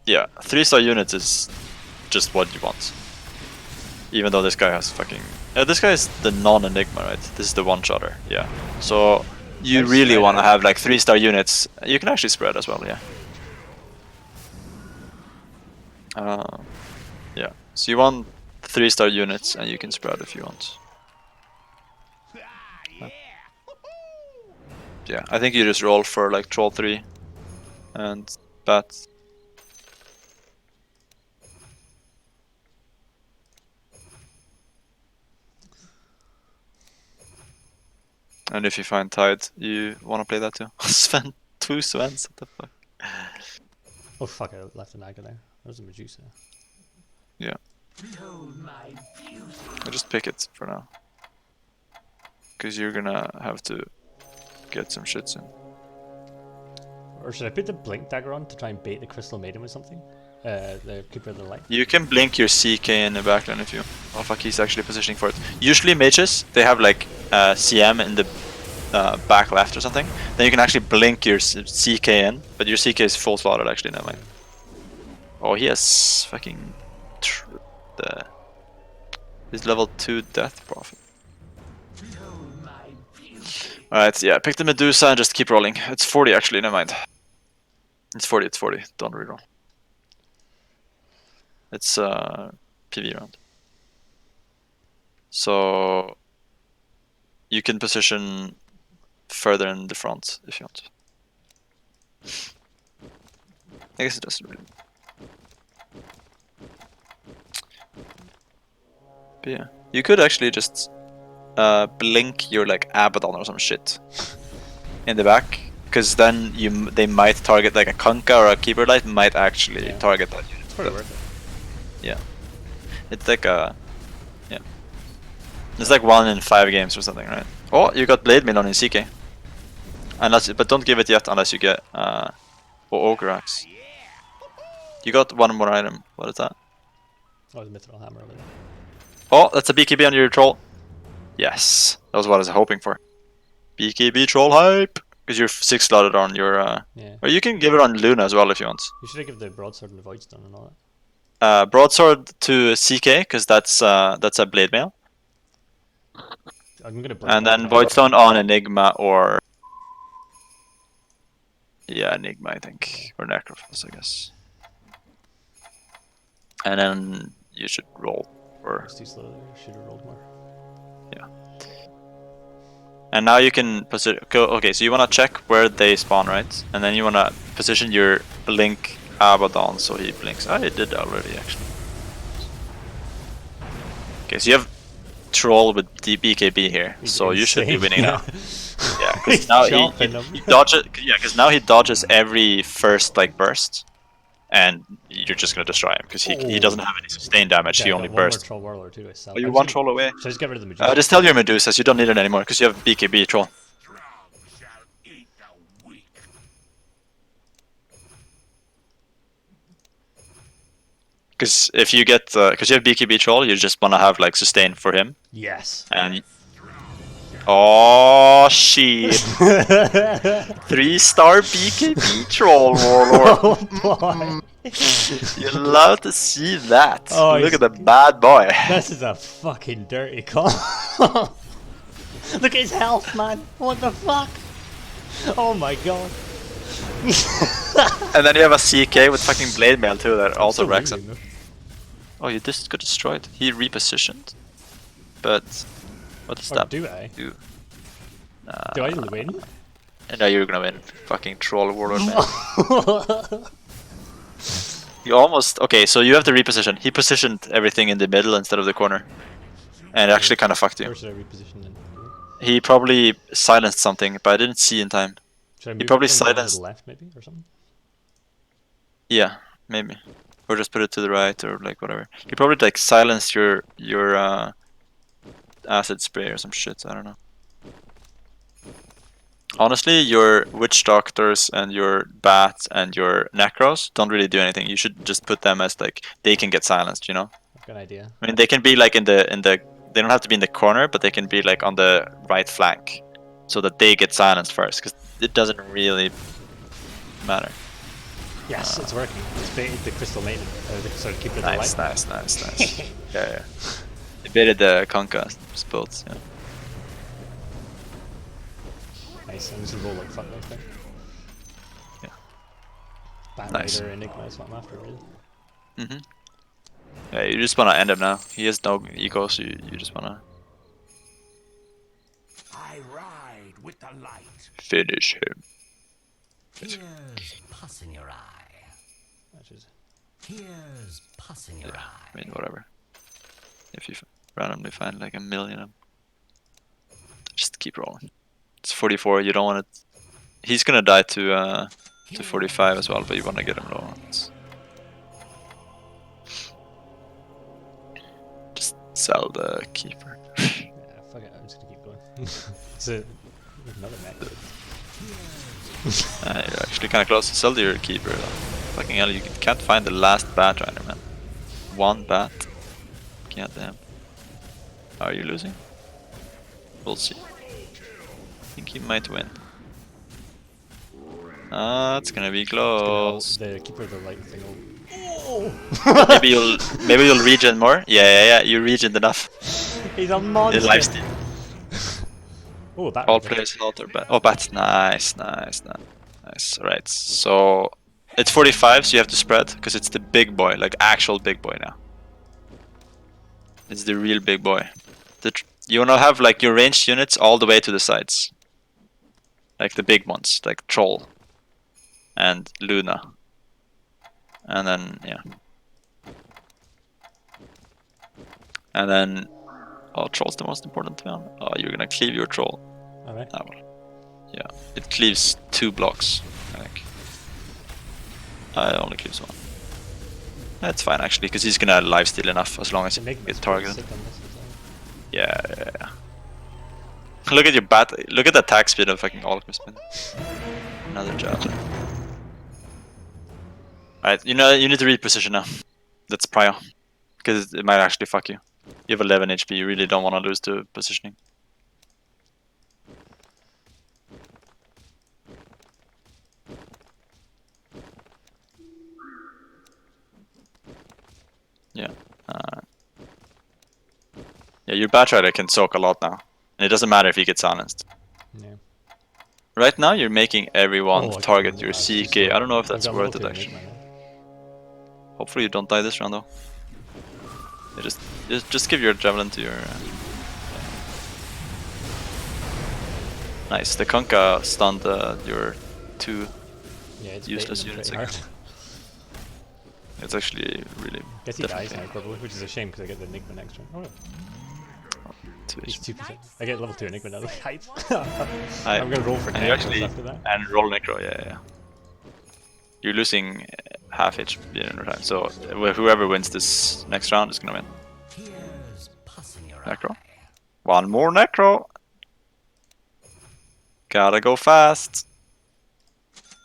Yeah, 3-star units is just what you want. Even though this guy has fucking... this guy is the non-Enigma, right? This is the one-shotter, yeah. So, you Nice really spread. want to have like 3-star units. You can actually spread as well, yeah. Yeah, so you want 3-star units and you can spread if you want. Yeah, I think you just roll for like Troll 3 and Bat. And if you find Tide, you want to play that too. Sven, 2 Svens, what the fuck? Oh fuck, I left a Naga there. That was a Medusa. Yeah. I just pick it for now. Because you're gonna have to get some shit soon. Or should I put the Blink Dagger on to try and bait the Crystal Maiden with something? The Keeper of the Light. You can blink your CK in the backline if you... Oh fuck, he's actually positioning for it. Usually mages, they have like CM in the back left or something. Then you can actually blink your CK in, but your CK is full slotted actually, never mind. Oh, he has fucking... He's level 2 Death Prophet. Alright, yeah, pick the Medusa and just keep rolling. It's 40 actually, never mind. It's 40, don't reroll. It's PV round. So you can position further in the front if you want. I guess it doesn't really. But yeah, you could actually just blink your like Abaddon or some shit in the back, because then they might target like a Kunkka or a Keeper Light might actually target that unit. It's pretty worth it. Yeah, it's like a it's like 1 in 5 games or something, right? Oh, you got Blade Mail on in CK. But don't give it yet unless you get Ogre Axe. You got one more item. What is that? Oh, the Mithril Hammer over there. Oh, that's a BKB on your troll. Yes, that was what I was hoping for. BKB troll hype. Because you're 6 slotted on your. Yeah. Or you can give it on Luna as well if you want. You should give the broadsword and the voidstone and all Broadsword to CK because that's a blade mail. that. I'm gonna blink And then that. voidstone on Enigma or. Yeah, Enigma I think, or Necrophos I guess. And then you should roll. Or It's too slow there. Should have rolled more. yeah. And now you can position. Okay, so you wanna check where they spawn, right? And then you wanna position your blink Abaddon so he blinks. I did that already actually. Okay, so you have troll with the BKB here, He's so you should be insane. winning now. Yeah, because He's now chopping he them. dodges. Yeah, because now he dodges every first like burst, and you're just gonna destroy him because he doesn't have any sustained damage. Okay, he I only got one more bursts. troll warlord too. I sell. Oh, you I'm one just troll away. Should I just get rid of the magician? Just tell your Medusas you don't need it anymore because you have BKB troll. Because if you get, because you have BKB troll, you just wanna have like sustain for him. Yes. And oh shit! 3-star BKB troll warlord. Oh boy. You love to see that. Oh, Look he's- at the bad boy. This is a fucking dirty call. Look at his health, man. What the fuck? Oh my god. And then you have a CK with fucking blade mail too that also So wrecks losing, him. though. Oh, you just got destroyed. He repositioned. But what does Or that do I? do? Do I win? And now you're gonna win. Fucking troll warlord man. You almost okay. So you have to reposition. He positioned everything in the middle instead of the corner, and it actually kind of fucked you. Where should I reposition then? He probably silenced something, but I didn't see in time. Should I He move probably everything down to silenced. the left maybe or something? Yeah, maybe, or just put it to the right or like whatever. He probably like silenced your acid spray or some shit. I don't know. Honestly, your witch doctors and your bats and your necros don't really do anything. You should just put them as like they can get silenced. You know. Good idea. I mean, they can be like in the they don't have to be in the corner, but they can be like on the right flank, so that they get silenced first, because it doesn't really matter. Yes, it's working. It's baited the crystal maiden. Sorry, keep it Nice, alive. nice. Yeah. They baited the Conca spells. Yeah. Nice. I'm just gonna roll like fuck next time. Yeah. Bat Nice. Rider, Enigma is what I'm after, really. Mhm. Yeah, you just wanna end him now. He has no ego, so you just wanna I ride with the light. finish him. Here's pus in your eye. Which is Here's pus in your I eye. mean, whatever. If you randomly find like a million of them, just keep rolling. It's 44. You don't want it. He's gonna die to 45 as well, but you wanna get him low. Just sell the keeper. yeah, fuck it. I'm just gonna keep going. It's another mech. You're actually kind of close to sell your keeper. Fucking hell, you can't find the last bat rider, man. One bat. God damn. Are you losing? We'll see. I think he might win. It's gonna be close. The keeper of the light thing will... maybe you'll regen more. Yeah. You regened enough. He's a monster! In lifesteal. Oh, that All rider. players alter bat. Oh, bats. Nice. Right. So it's 45, so you have to spread because it's the big boy, like actual big boy now. It's the real big boy. You wanna have like your ranged units all the way to the sides, like the big ones, like Troll and Luna. And then, yeah. And then, oh, troll's the most important one. Oh, you're gonna cleave your troll. Alright. That one. Yeah, it cleaves 2 blocks, I think. It only cleaves 1. That's fine actually, because he's gonna lifesteal enough as long as he gets targeted. Yeah, yeah, yeah. Look at your look at the attack speed of fucking Alchemist. Another jab. Alright, you know, you need to reposition now. That's prior. Because it might actually fuck you. You have 11 HP, you really don't want to lose to positioning. Yeah. Yeah, your Batrider can soak a lot now. And it doesn't matter if he gets silenced. Yeah. Right now you're making everyone Oh, target your it's just CK. I don't know if I've that's got worth level it 2 actually. Enigma now. Hopefully you don't die this round though. You just give your javelin to your... Nice, the Kunkka stunned your 2 Yeah, it's useless baiting them units pretty again. hard. It's actually really... Guess he dies definitely now, probably, which is a shame because I get the Enigma next turn. Oh, no. 2 He's HP. 2%. I get level 2 Enigma now. Hype. I- I'm gonna roll for and you Necros actually after that. and roll necro, yeah. You're losing half HP in time, so whoever wins this next round is gonna win. Here's pus in your Necro. eye. One more necro. Gotta go fast.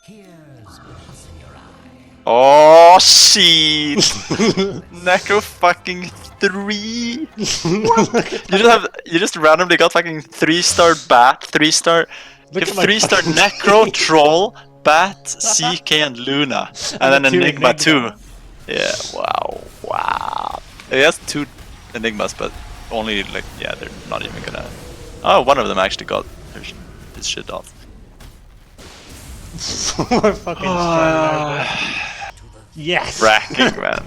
Here's pus in your eye. Oh shit! Necro fucking 3. You just randomly got fucking 3-star bat, 3-star. You Look have at my 3-star fucking necro, team. troll, bat, CK, and Luna, and then got 2 Enigma too. Enigma. Yeah, wow. He has 2 Enigmas, but only like, yeah, they're not even gonna. Oh, one of them actually got his shit off. We're fucking strong now, boy. Yes! Racking, man.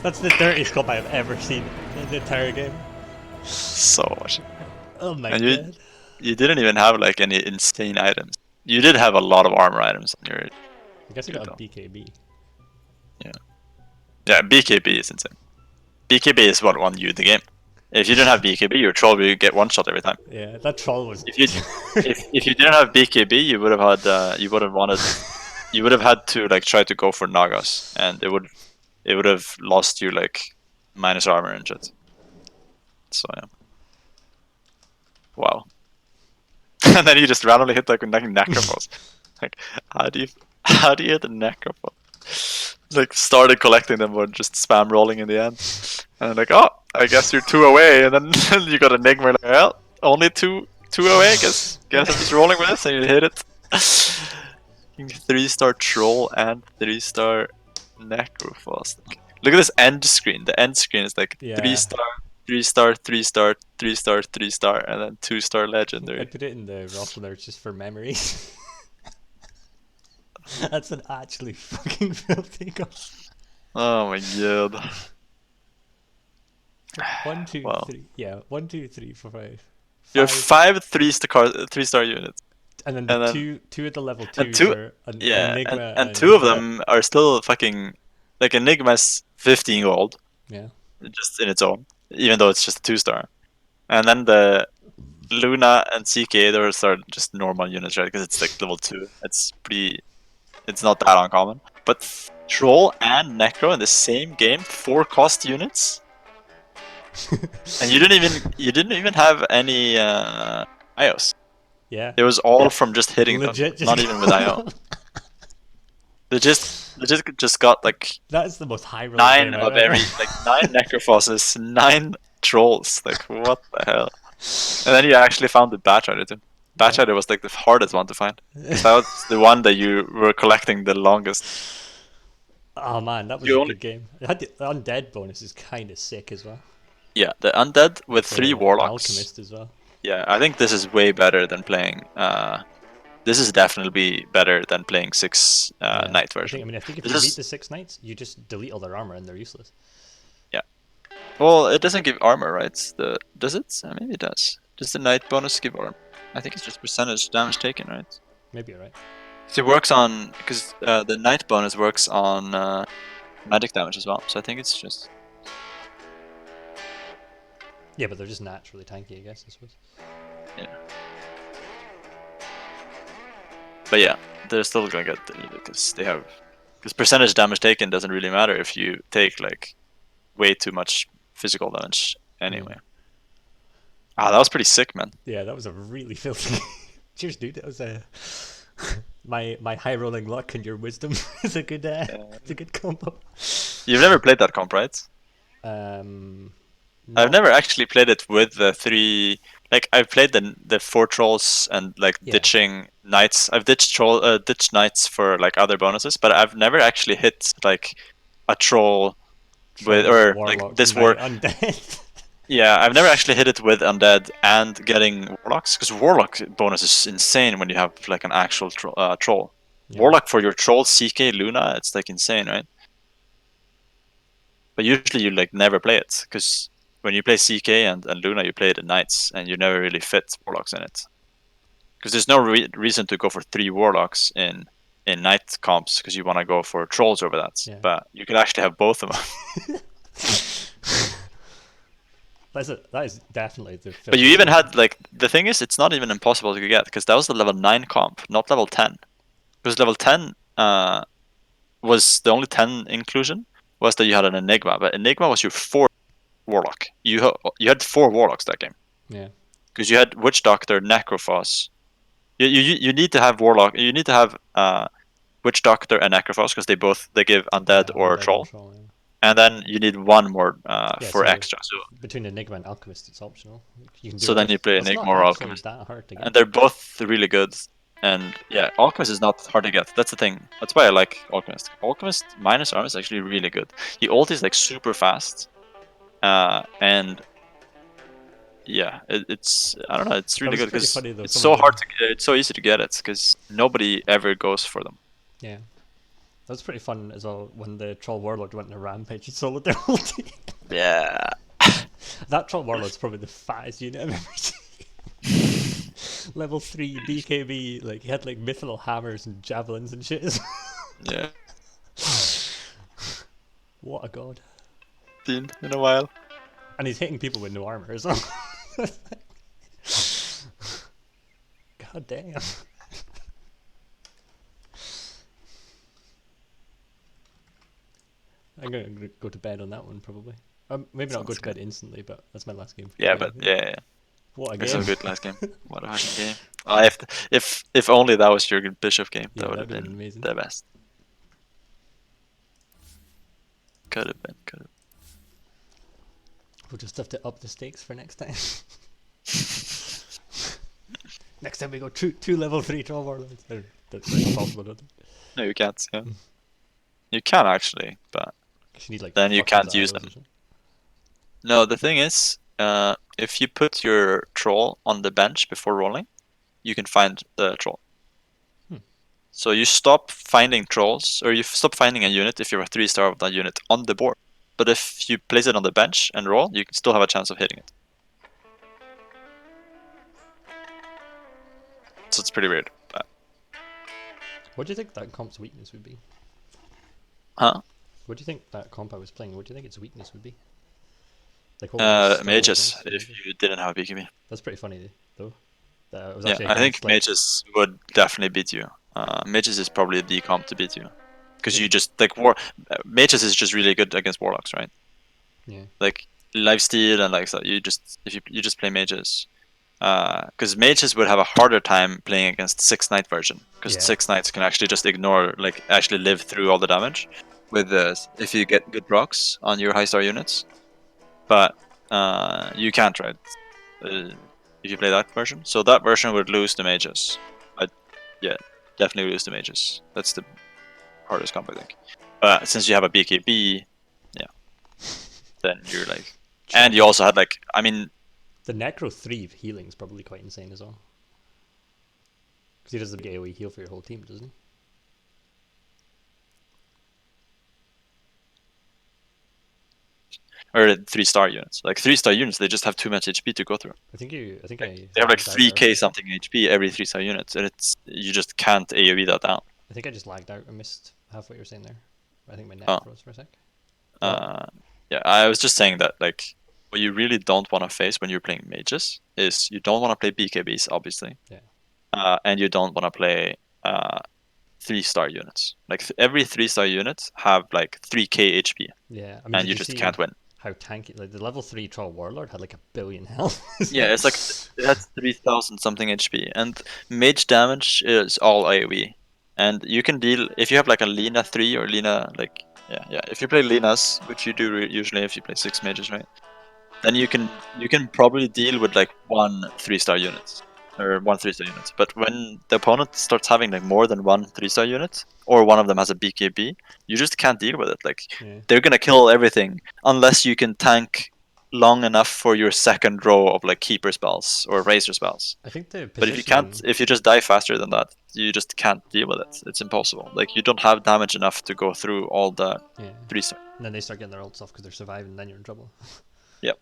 That's the dirtiest cup I've ever seen in the entire game. So much. Oh my And god. you didn't even have like any insane items. You did have a lot of armor items on your. I guess I got a BKB. Yeah, BKB is insane. BKB is what won you the game. If you didn't have BKB, your troll will get 1 shot every time. Yeah, that troll was. If you if you didn't have BKB, you would have had you would have had to like try to go for Nagas, and it would have lost you like minus armor and shit. So yeah. Wow. And then you just randomly hit like a necrophos. Like how do you hit a necrophos? Like started collecting them or just spam rolling in the end. And then like, oh, I guess you're 2 away, and then you got Enigma like, well, only two away, guess I'm just rolling with this, and you hit it. 3-star troll and 3-star necrophos. Look at this end screen. The end screen is like Yeah. 3-star, 3-star, 3-star, 3-star, 3-star, and then 2-star I legendary. put it in the roster just for memory. That's an actually fucking filthy goal. Oh my god. 1, 2, Wow. 3. Yeah, 1, 2, 3, 4, 5. You have 5 3-star units. And then the and then- two at the level and 2 two- are Yeah, Enigma and 2 of them are still fucking like Enigma's 15 gold, Yeah. just in its own, even though it's just a 2-star. And then the Luna and CK, those are just normal units, right? Because it's like level 2. It's not that uncommon. But Troll and Necro in the same game, 4 cost units, and you didn't even have any IOs. Yeah. It was all from just hitting Legit them, just not even with IO. They just got like That's the most high roll 9 game of I've ever- every, like 9 Necrophoses, 9 Trolls. Like what the hell? And then you actually found the Batrider too. Batrider was like the hardest one to find. 'Cause that was the one that you were collecting the longest. Oh man, that was You a only- good game. It had the undead bonus is kind of sick as well. Yeah, the Undead with 3 Warlocks. Alchemist as well. Yeah, I think this is way better than playing. This is definitely better than playing 6 Yeah. Knight I version. think if This you is- beat the 6 knights, you just delete all their armor and they're useless. Well, it doesn't give armor, right? Does it? Maybe it does. Does the Knight bonus give armor? I think it's just percentage damage taken, right? Maybe you're right. So it works on because the Knight bonus works on magic damage as well. So I think it's just Yeah, but they're just naturally tanky, I guess. I suppose. yeah. But yeah, they're still gonna get because they have because percentage damage taken doesn't really matter if you take like way too much physical damage anyway. Ah, that was pretty sick, man. Yeah, that was a really filthy. Cheers, dude. That was a my high rolling luck and your wisdom is a good it's a good combo. You've never played that comp, right? I've Not- never actually played it with the 3. Like I've played the 4 trolls and like Yeah. ditching knights. I've ditched knights for like other bonuses, but I've never actually hit like a troll with or like Warlocks this and war. Undead. Yeah, I've never actually hit it with Undead and getting Warlocks, because Warlock bonus is insane when you have like an actual troll. Yeah. Warlock for your troll, CK, Luna, it's like insane, right? But usually you like never play it, because when you play CK and Luna, you play the Knights, and you never really fit Warlocks in it. Because there's no reason to go for 3 Warlocks in Knight comps, because you want to go for Trolls over that. Yeah. But you could actually have both of them. That is definitely the. But you even had like the thing is, it's not even impossible to get, because that was the level 9 comp, not level 10. Because level 10 was the only 10 inclusion was that you had an Enigma, but Enigma was your 4th Warlock. You had 4 Warlocks that game. Yeah. Because you had Witch Doctor, Necrophos. You need to have Warlock. You need to have Witch Doctor and Necrophos, because they give Undead or Troll. Yeah. And then you need one more for so extra. So between Enigma and Alchemist, it's optional. You can do so then both. you play It's Enigma not or actually Alchemist. that hard to get. And they're both really good. And yeah, Alchemist is not hard to get. That's the thing. That's why I like Alchemist. Alchemist minus arm is actually really good. The ult is like super fast. And yeah, it's I don't know. It's really was good pretty because funny, though, it's some so of hard them- to. It's so easy to get it because nobody ever goes for them. Yeah. That was pretty fun as well when the Troll Warlord went on a rampage and soloed their whole team. Yeah. That Troll Warlord's probably the fattest unit I've ever seen. Level 3 BKB, like he had like mithril hammers and javelins and shit. Yeah. What a god. Seen in a while. And he's hitting people with no armor as well. God damn. I'm gonna go to bed on that one probably. Maybe not go Sounds to bed instantly, but that's my last game. For Yeah, today. but yeah. What a It's game! so good last game. What a fucking game. If only that was your Bishop game, Yeah, that would have that'd been amazing. the best. Could have been. We'll just have to up the stakes for next time. Next time we go two level 3 Troll Warlords. That's like impossible, don't they? No, you can't. Yeah. You can actually, but You need, like, then you fuck can't tons of use arrows them. or something. No, the thing is, if you put your troll on the bench before rolling, you can find the troll. So you stop finding trolls, or you stop finding a unit if you're a 3-star of that unit on the board. But if you place it on the bench and roll, you can still have a chance of hitting it. So it's pretty weird. But... What do you think that comp's weakness would be? Huh? What do you think that comp I was playing, what do you think its weakness would be? Like, what would its struggle Mages, against? if you didn't have a BKB. That's pretty funny, though. It was Yeah, actually I think against, like, mages would definitely beat you. Mages is probably the comp to beat you. Because you just, like, mages is just really good against warlocks, right? Yeah. Like, lifesteal and like, so you just, if you just play mages. Because mages would have a harder time playing against 6 knight version. Because Yeah. 6 knights can actually just ignore, like, actually live through all the damage. With if you get good procs on your high star units. But you can't, right? If you play that version. So that version would lose the mages. Yeah, definitely lose the mages. That's the hardest comp, I think. But since you have a BKB, yeah, then you're like... And you also had, like, I mean... The Necro 3 healing is probably quite insane as well. Because he does the big AoE heal for your whole team, doesn't he? Or 3-star units. Like 3-star units, they just have too much HP to go through. I think I They have like 3k something HP every 3-star units, and you just can't AoE that down. I think I just lagged out and missed half what you were saying there. I think my net Oh. froze for a sec. Yeah, I was just saying that like what you really don't want to face when you're playing mages is you don't want to play BKBs, obviously. Yeah. And you don't want to play 3-star units. Like every 3-star unit have like 3k HP, Yeah. I mean, and did you you just see can't win. how tanky? Like the level 3 Troll Warlord had like 1,000,000,000 health. Yeah, it's like it has 3,000 something HP, and mage damage is all AoE. And you can deal if you have like a Lina 3 or Lina like yeah. If you play Linas, which you do usually if you play 6 mages, right? Then you can probably deal with like 1 3-star unit or 1 3-star unit. But when the opponent starts having like more than 1 3-star unit, or one of them has a BKB, you just can't deal with it. Like Yeah. they're gonna kill everything unless you can tank long enough for your second row of like keeper spells or razor spells. I think the But if you positioning. can't, if you just die faster than that, you just can't deal with it. It's impossible. Like you don't have damage enough to go through all the Yeah. 3-star. And then they start getting their ults off because they're surviving, then you're in trouble. Yep.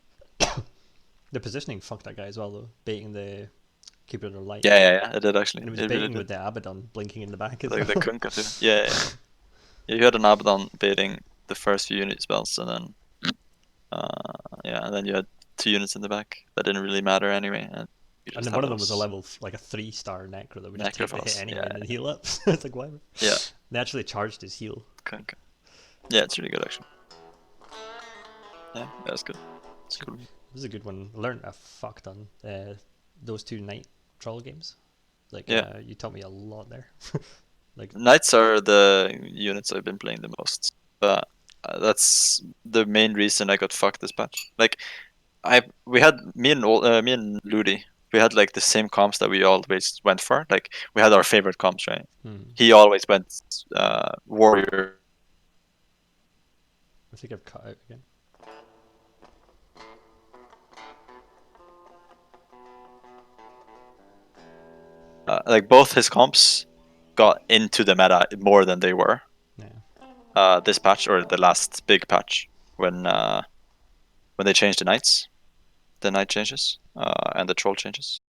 The positioning fucked that guy as well, though. Baiting the Keeper of the Light. Yeah. It did actually. And it was It really baiting did. with the Abaddon blinking in the back as Like well. the Kunkka too. Yeah. You had an Abaddon baiting the first few unit spells, and then and then you had 2 units in the back that didn't really matter anyway. And, you And just then had one of them was a those level, like a 3-star Necro that would just take the hit Necrophiles, anyway yeah. and then heal up. It's like, why? Yeah, They actually charged his heal. Kunkka. Yeah, it's really good actually. Yeah, that's good. It's cool. This is a good one. I learned a fuck ton. Those 2 Night Troll games. Like, Yeah. you taught me a lot there. Like, Knights are the units I've been playing the most, but that's the main reason I got fucked this patch. Like, we had me and Ludi, we had like the same comps that we always went for. Like, we had our favorite comps, right? He always went warrior. I think I've cut out again. Like both his comps got into the meta more than they were. Yeah. This patch or the last big patch when they changed the knights, the knight changes and the troll changes.